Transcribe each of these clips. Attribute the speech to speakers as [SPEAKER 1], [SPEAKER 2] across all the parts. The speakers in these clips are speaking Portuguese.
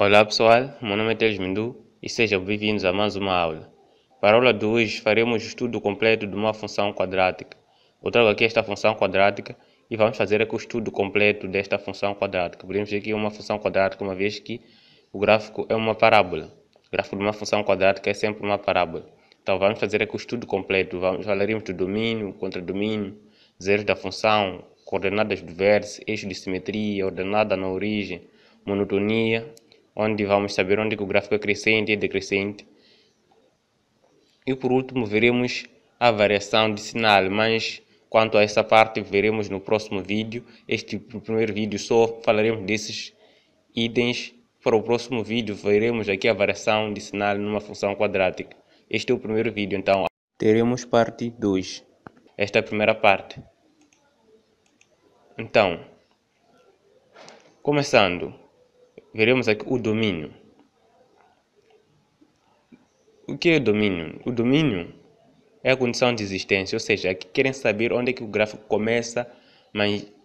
[SPEAKER 1] Olá pessoal, meu nome é Teles Mindu e sejam bem-vindos a mais uma aula. Para a aula de hoje faremos o estudo completo de uma função quadrática. Eu trago aqui esta função quadrática e vamos fazer aqui o estudo completo desta função quadrática. Podemos dizer que é uma função quadrática uma vez que o gráfico é uma parábola. O gráfico de uma função quadrática é sempre uma parábola. Então vamos fazer aqui o estudo completo. Falaremos do domínio, contradomínio, zeros da função, coordenadas do vértice, eixo de simetria, ordenada na origem, monotonia, onde vamos saber onde que o gráfico é crescente e decrescente. E por último veremos a variação de sinal, mas quanto a essa parte veremos no próximo vídeo. No primeiro vídeo só falaremos desses itens. Para o próximo vídeo veremos aqui a variação de sinal numa função quadrática. Este é o primeiro vídeo, então teremos parte 2. Esta é a primeira parte. Então, começando, veremos aqui o domínio. O que é o domínio? O domínio é a condição de existência, ou seja, aqui querem saber onde é que o gráfico começa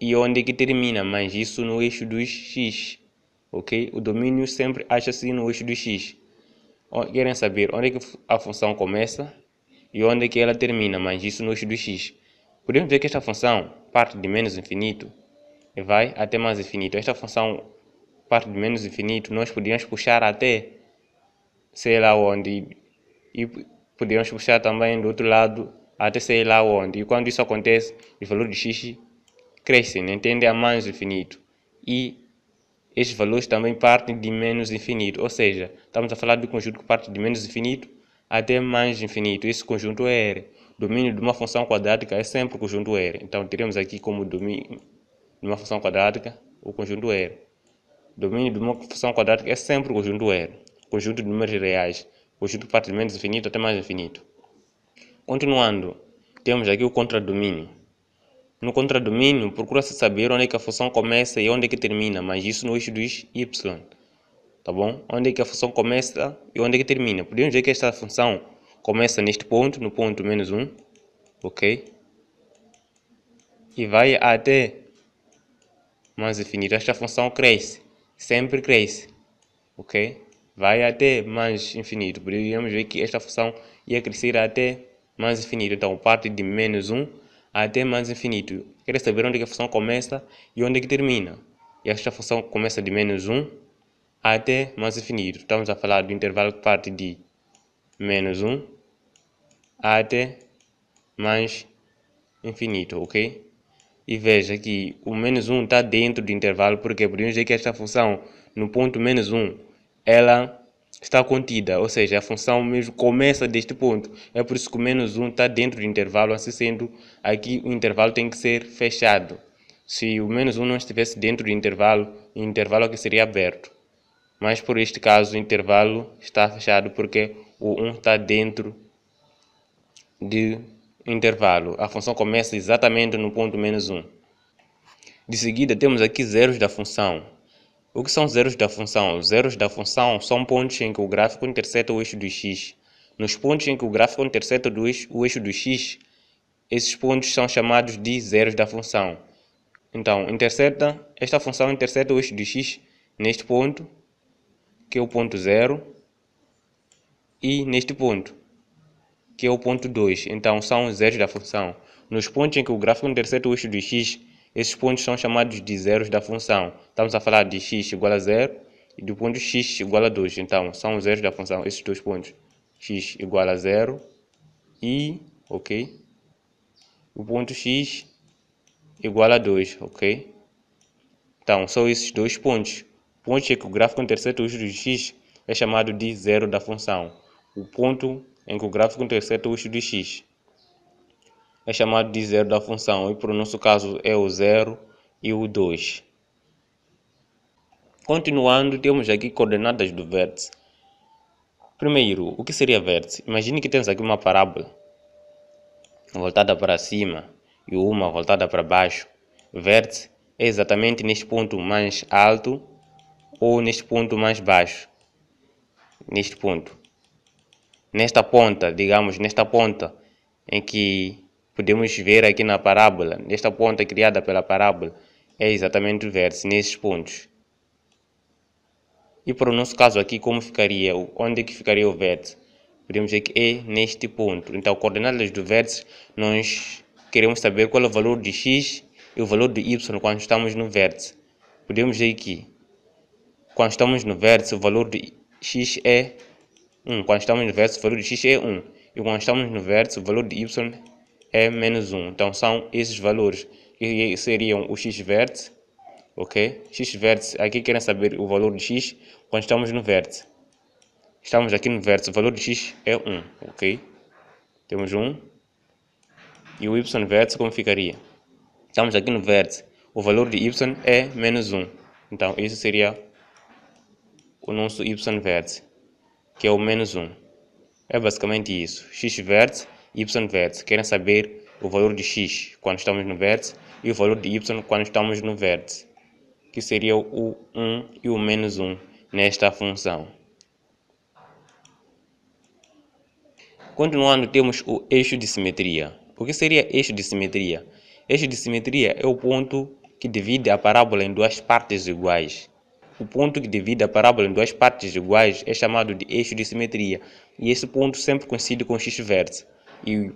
[SPEAKER 1] e onde é que termina, mas isso no eixo dos x, ok? O domínio sempre acha-se no eixo dos x. Querem saber onde é que a função começa e onde é que ela termina, mas isso no eixo dos x. Podemos ver que esta função parte de menos infinito e vai até mais infinito. Esta função parte de menos infinito, nós podemos puxar até sei lá onde, e podemos puxar também do outro lado até sei lá onde. E quando isso acontece, os valores de x crescem, entende? A mais infinito. E estes valores também partem de menos infinito, ou seja, estamos a falar do conjunto que parte de menos infinito até mais infinito. Esse conjunto é R. O domínio de uma função quadrática é sempre o conjunto R. Então teremos aqui como domínio de uma função quadrática o conjunto R. O domínio de uma função quadrática é sempre o conjunto R. Conjunto de números reais. Conjunto que parte de menos infinito até mais infinito. Continuando, temos aqui o contradomínio. No contradomínio, procura-se saber onde é que a função começa e onde é que termina, mas isso no eixo dos y. Tá bom? Onde é que a função começa e onde é que termina. Podemos ver que esta função começa neste ponto, no ponto menos 1, ok? E vai até mais infinito. Esta função cresce, sempre cresce, ok? Vai até mais infinito. Podemos ver que esta função ia crescer até mais infinito. Então, parte de menos 1 até mais infinito. Quer saber onde que a função começa e onde que termina. E esta função começa de menos 1 até mais infinito. Estamos a falar do intervalo que parte de menos 1 até mais infinito, ok? E veja que o menos 1 está dentro do intervalo, porque podemos ver que esta função no ponto menos 1 ela está contida, ou seja, a função mesmo começa deste ponto. É por isso que o menos 1 está dentro do intervalo, assim sendo, aqui o intervalo tem que ser fechado. Se o menos 1 não estivesse dentro do intervalo, o intervalo aqui seria aberto. Mas por este caso o intervalo está fechado porque o 1 está dentro do intervalo. A função começa exatamente no ponto menos 1. De seguida temos aqui zeros da função. O que são zeros da função? Os zeros da função são pontos em que o gráfico interseta o eixo do x. Nos pontos em que o gráfico interseta o eixo do x, esses pontos são chamados de zeros da função. Então, esta função interseta o eixo do x neste ponto, que é o ponto 0, e neste ponto, que é o ponto 2. Então, são os zeros da função. Nos pontos em que o gráfico interseta o eixo do x, esses pontos são chamados de zeros da função. Estamos a falar de x igual a 0 e do ponto x igual a 2. Então, são os zeros da função, esses dois pontos. X igual a 0 e, ok? O ponto x igual a 2, ok? Então, são esses dois pontos. O ponto em que o gráfico interseta o eixo do x é chamado de zero da função. O ponto em que o gráfico interseta o eixo de x é chamado de zero da função, e por nosso caso é o 0 e o 2. Continuando, temos aqui coordenadas do vértice. Primeiro, o que seria vértice? Imagine que temos aqui uma parábola voltada para cima e uma voltada para baixo. Vértice é exatamente neste ponto mais alto ou neste ponto mais baixo. Neste ponto. Nesta ponta, digamos, nesta ponta em que podemos ver aqui na parábola, nesta ponta criada pela parábola, é exatamente o vértice, nesses pontos. E para o nosso caso aqui, como ficaria? Onde é que ficaria o vértice? Podemos dizer que é neste ponto. Então, coordenadas do vértice, nós queremos saber qual é o valor de x e o valor de y quando estamos no vértice. Podemos dizer que quando estamos no vértice, o valor de x é 1. Quando estamos no vértice, o valor de x é 1. E quando estamos no vértice, o valor de y é menos 1. Então, são esses valores que seriam o x vértice. Ok? X vértice, aqui querem saber o valor de x quando estamos no vértice. Estamos aqui no vértice, o valor de x é 1, ok? Temos 1. E o y vértice como ficaria? Estamos aqui no vértice, o valor de y é menos 1. Então, esse seria o nosso y vértice, que é o menos 1. É basicamente isso. X vértice, y vértice. Querem saber o valor de x quando estamos no vértice e o valor de y quando estamos no vértice, que seria o 1 e o menos 1 nesta função. Continuando, temos o eixo de simetria. O que seria eixo de simetria? Eixo de simetria é o ponto que divide a parábola em duas partes iguais. O ponto que divide a parábola em duas partes iguais é chamado de eixo de simetria. E esse ponto sempre coincide com o x-vértice. E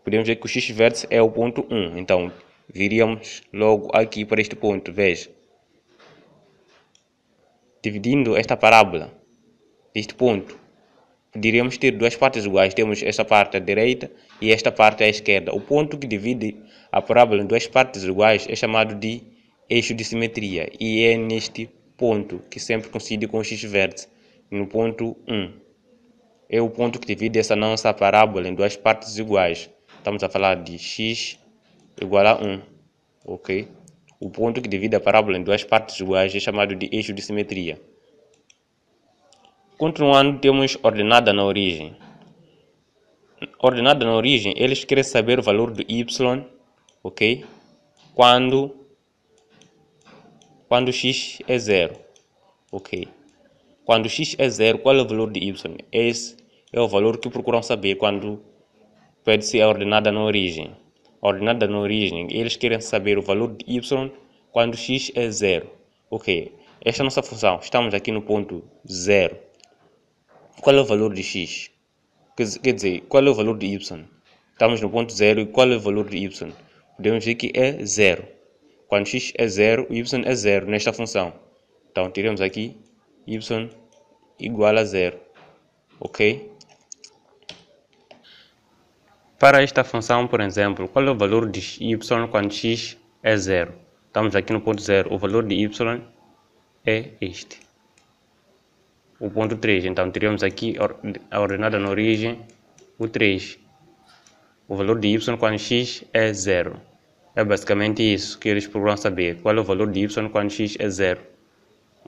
[SPEAKER 1] podemos dizer que o x-vértice é o ponto 1. Então, viríamos logo aqui para este ponto. Veja. Dividindo esta parábola deste ponto, poderíamos ter duas partes iguais. Temos esta parte à direita e esta parte à esquerda. O ponto que divide a parábola em duas partes iguais é chamado de eixo de simetria. E é neste ponto que sempre coincide com o x-vértice, no ponto 1. É o ponto que divide essa nossa parábola em duas partes iguais. Estamos a falar de x igual a 1. Ok? O ponto que divide a parábola em duas partes iguais é chamado de eixo de simetria. Continuando, temos ordenada na origem. Ordenada na origem, eles querem saber o valor do y, ok? Quando x é 0, ok? Quando x é 0, qual é o valor de y? Esse é o valor que procuram saber quando pede-se a ordenada na origem. Ordenada na origem, eles querem saber o valor de y quando x é 0, ok? Esta é a nossa função, estamos aqui no ponto 0. Qual é o valor de x? Quer dizer, qual é o valor de y? Estamos no ponto 0 e qual é o valor de y? Podemos dizer que é 0. Quando x é 0, o y é 0 nesta função. Então, teremos aqui y igual a 0. Ok? Para esta função, por exemplo, qual é o valor de y quando x é 0? Estamos aqui no ponto 0. O valor de y é este. O ponto 3. Então, teremos aqui a ordenada na origem, o 3. O valor de y quando x é 0. É basicamente isso que eles procuram saber. Qual é o valor de y quando x é 0.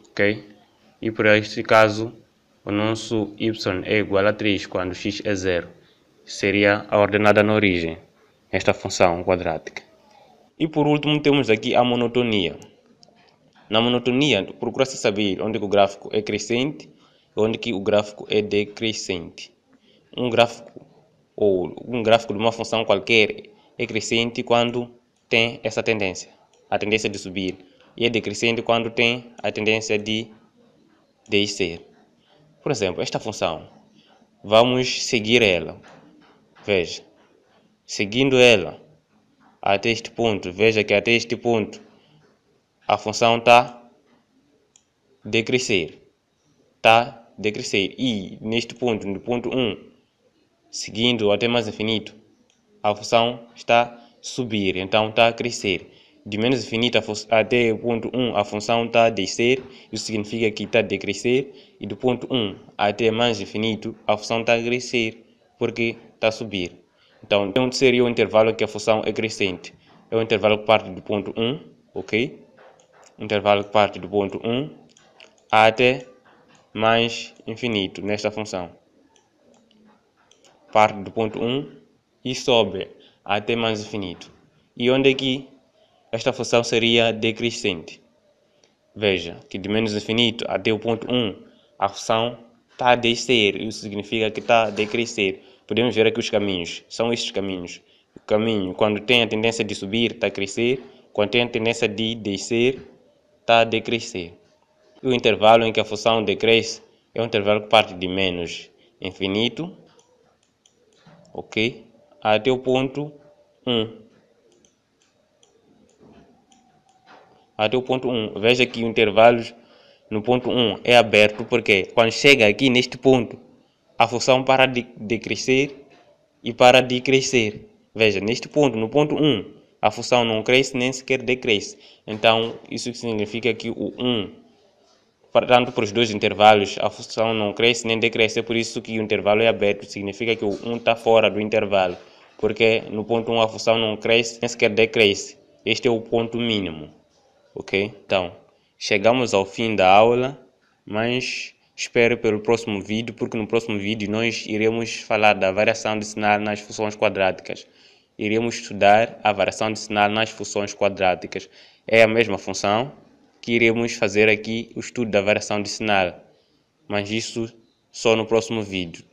[SPEAKER 1] Ok? E por este caso, o nosso y é igual a 3 quando x é 0. Seria a ordenada na origem, esta função quadrática. E por último, temos aqui a monotonia. Na monotonia, procura-se saber onde o gráfico é crescente e onde que o gráfico é decrescente. Um gráfico de uma função qualquer é crescente quando tem essa tendência, a tendência de subir, e é decrescente quando tem a tendência de descer. Por exemplo, esta função, vamos seguir ela. Veja, seguindo ela até este ponto, veja que até este ponto a função está decrescer. E neste ponto, no ponto 1, seguindo até mais infinito, a função está a subir, então está a crescer. De menos infinito até o ponto 1, a função está a descer, isso significa que está a decrescer. E do ponto 1 até mais infinito, a função está a crescer, porque está a subir. Então, onde seria o intervalo que a função é crescente? É o intervalo que parte do ponto 1, ok? Intervalo que parte do ponto 1 até mais infinito nesta função. Parte do ponto 1 e sobe até mais infinito. E onde é que esta função seria decrescente? Veja que de menos infinito até o ponto 1 a função está a descer. Isso significa que está a decrescer. Podemos ver aqui os caminhos. São estes caminhos. O caminho, quando tem a tendência de subir, está a crescer. Quando tem a tendência de descer, está a decrescer. E o intervalo em que a função decresce é um intervalo que parte de menos infinito, ok, até o ponto 1. Até o ponto 1. Veja que o intervalo no ponto 1 é aberto, porque quando chega aqui neste ponto, a função para de crescer e para de crescer. Veja, neste ponto, no ponto 1, a função não cresce nem sequer decresce. Então, isso significa que o 1, tanto para os dois intervalos, a função não cresce nem decresce. É por isso que o intervalo é aberto. Significa que o 1 está fora do intervalo, porque no ponto 1 a função não cresce nem sequer decresce. Este é o ponto mínimo. Ok? Então, chegamos ao fim da aula, mas espero pelo próximo vídeo, porque no próximo vídeo nós iremos falar da variação de sinal nas funções quadráticas. Iremos estudar a variação de sinal nas funções quadráticas. É a mesma função que iremos fazer aqui o estudo da variação de sinal, mas isso só no próximo vídeo.